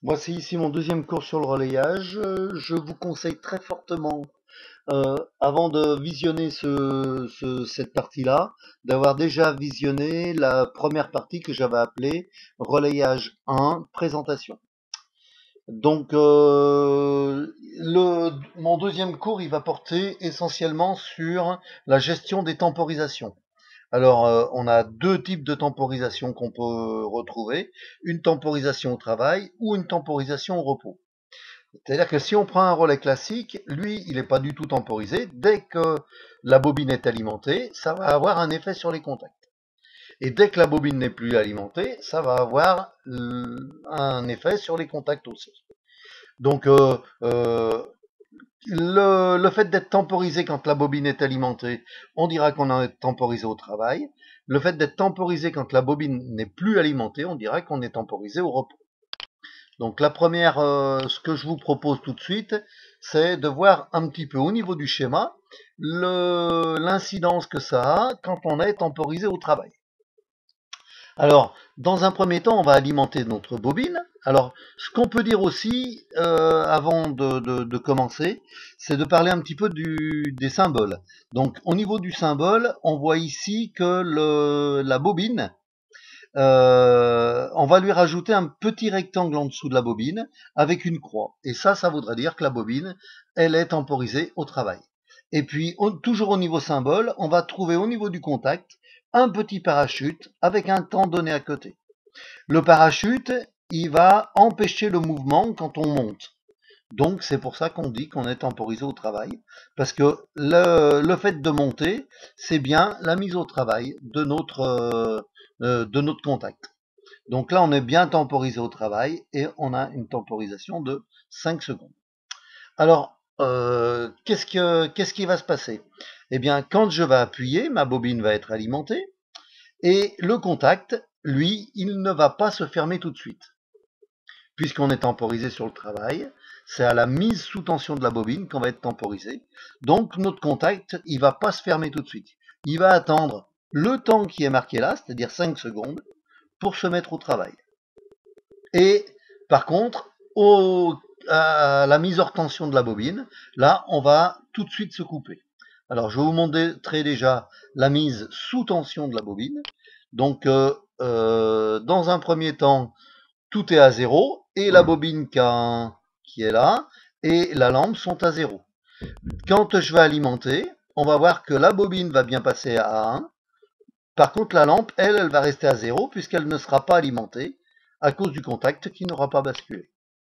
Voici ici mon deuxième cours sur le relayage. Je vous conseille très fortement, avant de visionner cette partie-là, d'avoir déjà visionné la première partie que j'avais appelée relayage 1, présentation. Donc, mon deuxième cours, il va porter essentiellement sur la gestion des temporisations. Alors, on a deux types de temporisation qu'on peut retrouver, une temporisation au travail ou une temporisation au repos. C'est-à-dire que si on prend un relais classique, lui, il n'est pas du tout temporisé. Dès que la bobine est alimentée, ça va avoir un effet sur les contacts. Et dès que la bobine n'est plus alimentée, ça va avoir un effet sur les contacts aussi. Donc, le fait d'être temporisé quand la bobine est alimentée, on dira qu'on est temporisé au travail. Le fait d'être temporisé quand la bobine n'est plus alimentée, on dira qu'on est temporisé au repos. Donc la première, ce que je vous propose tout de suite, c'est de voir un petit peu au niveau du schéma l'incidence que ça a quand on est temporisé au travail. Alors, dans un premier temps, on va alimenter notre bobine. Alors, ce qu'on peut dire aussi, avant de commencer, c'est de parler un petit peu des symboles. Donc, au niveau du symbole, on voit ici que la bobine, on va lui rajouter un petit rectangle en dessous de la bobine avec une croix. Et ça voudrait dire que la bobine, elle est temporisée au travail. Et puis, toujours au niveau symbole, on va trouver au niveau du contact un petit parachute avec un temps donné à côté. Le parachute, il va empêcher le mouvement quand on monte. Donc, c'est pour ça qu'on dit qu'on est temporisé au travail, parce que le fait de monter, c'est bien la mise au travail de notre contact. Donc là, on est bien temporisé au travail et on a une temporisation de 5 secondes. Alors, qu'est-ce qui va se passer? Eh bien, quand je vais appuyer, ma bobine va être alimentée et le contact, lui, il ne va pas se fermer tout de suite. Puisqu'on est temporisé sur le travail, c'est à la mise sous tension de la bobine qu'on va être temporisé. Donc, notre contact, il va pas se fermer tout de suite. Il va attendre le temps qui est marqué là, c'est-à-dire 5 secondes, pour se mettre au travail. Et par contre, à la mise hors tension de la bobine, là, on va tout de suite se couper. Alors, je vais vous montrer déjà la mise sous tension de la bobine. Donc, dans un premier temps, tout est à zéro, et la bobine qui est là, et la lampe sont à zéro. Quand je vais alimenter, on va voir que la bobine va bien passer à 1. Par contre, la lampe, elle va rester à 0 puisqu'elle ne sera pas alimentée à cause du contact qui n'aura pas basculé.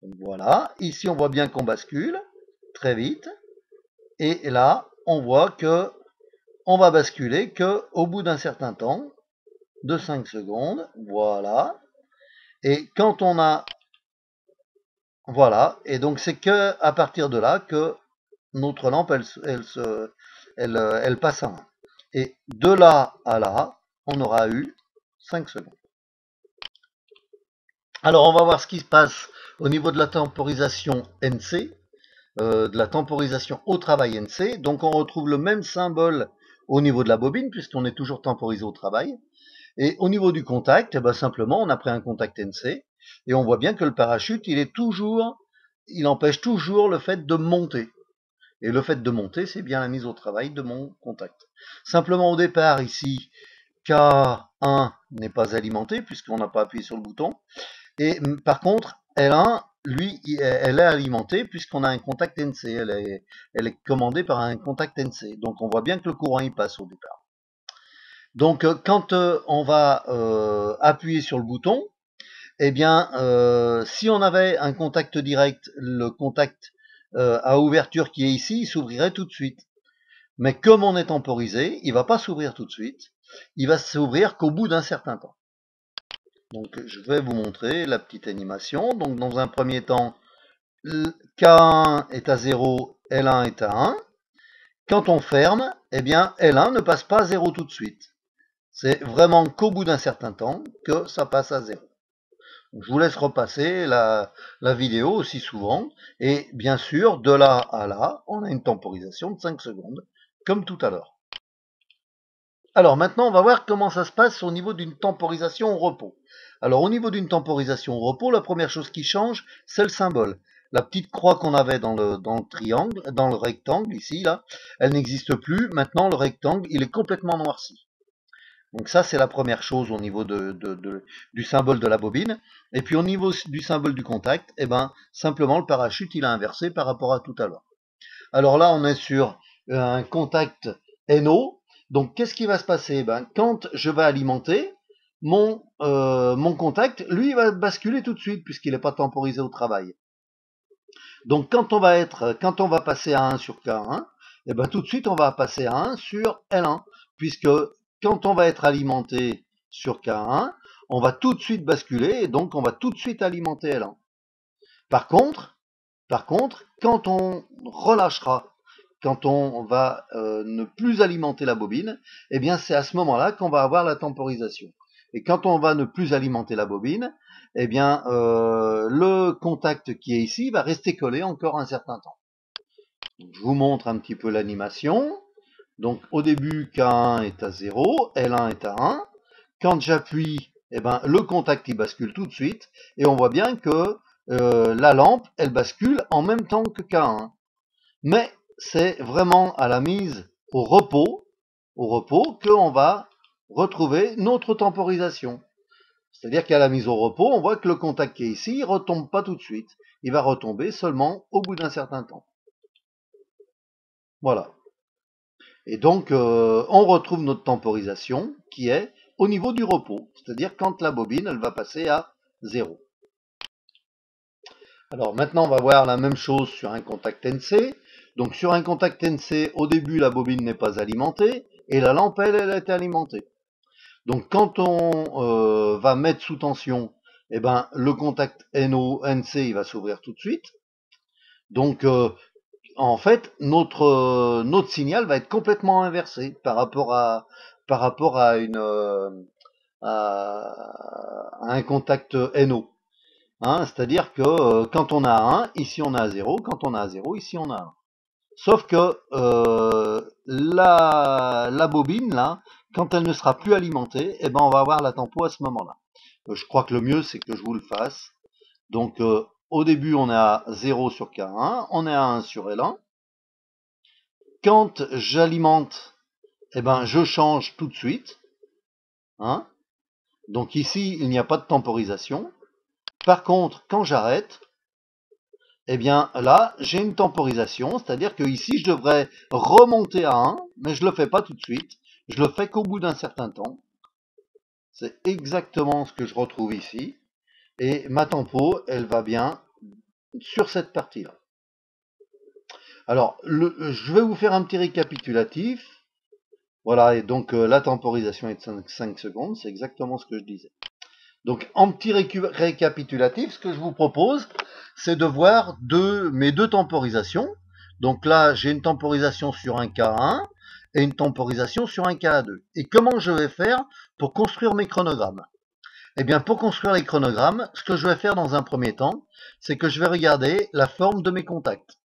Donc voilà, ici on voit bien qu'on bascule très vite. Et là, on voit que on va basculer qu'au bout d'un certain temps, de 5 secondes, voilà. Et quand on a... Voilà, et donc c'est que à partir de là que notre lampe, elle passe à 1. Et de là à là, on aura eu 5 secondes. Alors, on va voir ce qui se passe au niveau de la temporisation NC, de la temporisation au travail NC. Donc, on retrouve le même symbole au niveau de la bobine, puisqu'on est toujours temporisé au travail. Et au niveau du contact, simplement, on a pris un contact NC, et on voit bien que le parachute, il empêche toujours le fait de monter. Et le fait de monter, c'est bien la mise au travail de mon contact. Simplement, au départ, ici, K1 n'est pas alimenté, puisqu'on n'a pas appuyé sur le bouton. Et par contre, L1, lui, elle est alimentée puisqu'on a un contact NC. Elle est commandée par un contact NC. Donc on voit bien que le courant y passe au départ. Donc quand on va appuyer sur le bouton, eh bien, si on avait un contact direct, le contact à ouverture qui est ici, il s'ouvrirait tout de suite. Mais comme on est temporisé, il ne va pas s'ouvrir tout de suite. Il va s'ouvrir qu'au bout d'un certain temps. Donc je vais vous montrer la petite animation. Donc dans un premier temps, K1 est à 0, L1 est à 1. Quand on ferme, eh bien L1 ne passe pas à 0 tout de suite. C'est vraiment qu'au bout d'un certain temps que ça passe à 0. Donc, je vous laisse repasser la vidéo aussi souvent. Et bien sûr, de là à là, on a une temporisation de 5 secondes, comme tout à l'heure. Alors maintenant, on va voir comment ça se passe au niveau d'une temporisation au repos. Alors au niveau d'une temporisation au repos, la première chose qui change, c'est le symbole. La petite croix qu'on avait dans le triangle, dans le rectangle, ici, là, elle n'existe plus. Maintenant, le rectangle, il est complètement noirci. Donc ça, c'est la première chose au niveau du symbole de la bobine. Et puis au niveau du symbole du contact, eh ben, simplement le parachute, il a inversé par rapport à tout à l'heure. Alors là, on est sur un contact NO. Donc qu'est-ce qui va se passer? Ben, quand je vais alimenter, mon contact, lui, il va basculer tout de suite puisqu'il n'est pas temporisé au travail. Donc quand on va passer à 1 sur K1, eh ben, tout de suite, on va passer à 1 sur L1, puisque quand on va être alimenté sur K1, on va tout de suite basculer et donc on va tout de suite alimenter L1. Par contre, quand on relâchera, quand on va ne plus alimenter la bobine, eh bien c'est à ce moment-là qu'on va avoir la temporisation. Et quand on va ne plus alimenter la bobine, eh bien le contact qui est ici va rester collé encore un certain temps. Donc, je vous montre un petit peu l'animation. Donc au début, K1 est à 0, L1 est à 1. Quand j'appuie, eh ben, le contact il bascule tout de suite et on voit bien que la lampe, elle bascule en même temps que K1. Mais c'est vraiment à la mise au repos qu'on va retrouver notre temporisation. C'est-à-dire qu'à la mise au repos, on voit que le contact qui est ici, il retombe pas tout de suite. Il va retomber seulement au bout d'un certain temps. Voilà. Et donc, on retrouve notre temporisation qui est au niveau du repos, c'est-à-dire quand la bobine, elle va passer à 0. Alors maintenant, on va voir la même chose sur un contact NC. Donc sur un contact NC, au début, la bobine n'est pas alimentée et la lampe, elle est alimentée. Donc quand on va mettre sous tension, eh ben, le contact NO-NC, il va s'ouvrir tout de suite. Donc en fait, notre signal va être complètement inversé par rapport à un contact NO. Hein, c'est-à-dire que quand on a 1, ici on a 0, quand on a 0, ici on a 1. Sauf que la bobine, là, quand elle ne sera plus alimentée, eh ben, on va avoir la tempo à ce moment-là. Je crois que le mieux, c'est que je vous le fasse. Donc, au début, on est à 0 sur K1, on est à 1 sur L1. Quand j'alimente, eh ben, je change tout de suite. Hein. Donc ici, il n'y a pas de temporisation. Par contre, quand j'arrête, eh bien là, j'ai une temporisation, c'est-à-dire que ici, je devrais remonter à 1, mais je ne le fais pas tout de suite. Je le fais qu'au bout d'un certain temps. C'est exactement ce que je retrouve ici. Et ma tempo, elle va bien sur cette partie-là. Alors, je vais vous faire un petit récapitulatif. Voilà, et donc la temporisation est de 5 secondes, c'est exactement ce que je disais. Donc, en petit récapitulatif, ce que je vous propose, c'est de voir mes deux temporisations. Donc là, j'ai une temporisation sur un K1 et une temporisation sur un K2. Et comment je vais faire pour construire mes chronogrammes? Eh bien, pour construire les chronogrammes, ce que je vais faire dans un premier temps, c'est que je vais regarder la forme de mes contacts.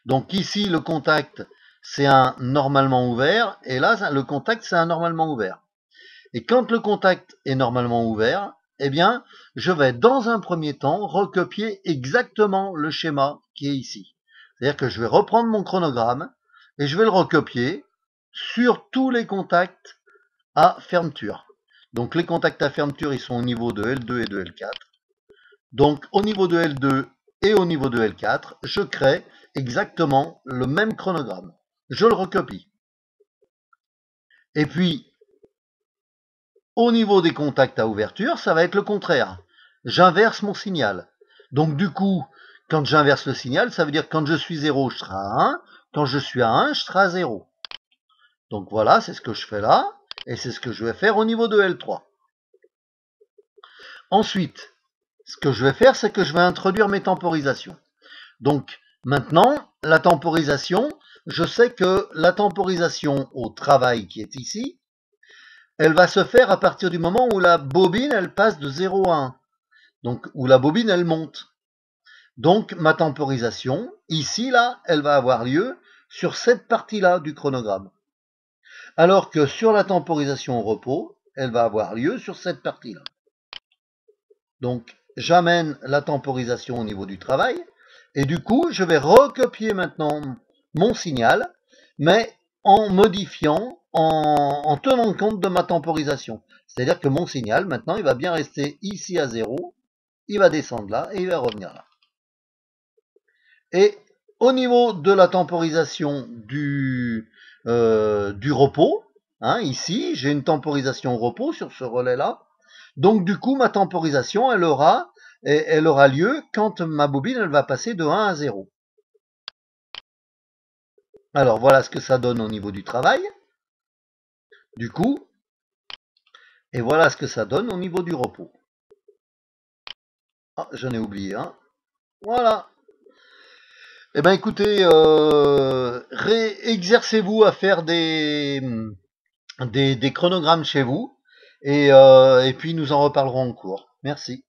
Donc ici, le contact, c'est un normalement ouvert, et là, le contact, c'est un normalement ouvert. Et quand le contact est normalement ouvert, eh bien, je vais dans un premier temps recopier exactement le schéma qui est ici. C'est-à-dire que je vais reprendre mon chronogramme et je vais le recopier sur tous les contacts à fermeture. Donc les contacts à fermeture, ils sont au niveau de L2 et de L4. Donc au niveau de L2 et au niveau de L4, je crée exactement le même chronogramme. Je le recopie. Et puis, au niveau des contacts à ouverture, ça va être le contraire. J'inverse mon signal. Donc du coup, quand j'inverse le signal, ça veut dire que quand je suis 0, je serai à 1. Quand je suis à 1, je serai à 0. Donc voilà, c'est ce que je fais là. Et c'est ce que je vais faire au niveau de L3. Ensuite, ce que je vais faire, c'est que je vais introduire mes temporisations. Donc maintenant, la temporisation, je sais que la temporisation au travail qui est ici, elle va se faire à partir du moment où la bobine, elle passe de 0 à 1. Donc, où la bobine, elle monte. Donc, ma temporisation, ici, là, elle va avoir lieu sur cette partie-là du chronogramme. Alors que sur la temporisation au repos, elle va avoir lieu sur cette partie-là. Donc, j'amène la temporisation au niveau du travail, et du coup, je vais recopier maintenant mon signal, mais en modifiant, en tenant compte de ma temporisation. C'est-à-dire que mon signal, maintenant, il va bien rester ici à 0, il va descendre là, et il va revenir là. Et au niveau de la temporisation du repos, hein, ici, j'ai une temporisation au repos sur ce relais-là. Donc, du coup, ma temporisation, elle aura lieu quand ma bobine, elle va passer de 1 à 0. Alors, voilà ce que ça donne au niveau du travail, du coup, et voilà ce que ça donne au niveau du repos. Ah, j'en ai oublié un. Voilà. Eh bien, écoutez, exercez-vous à faire des chronogrammes chez vous, et puis nous en reparlerons en cours. Merci.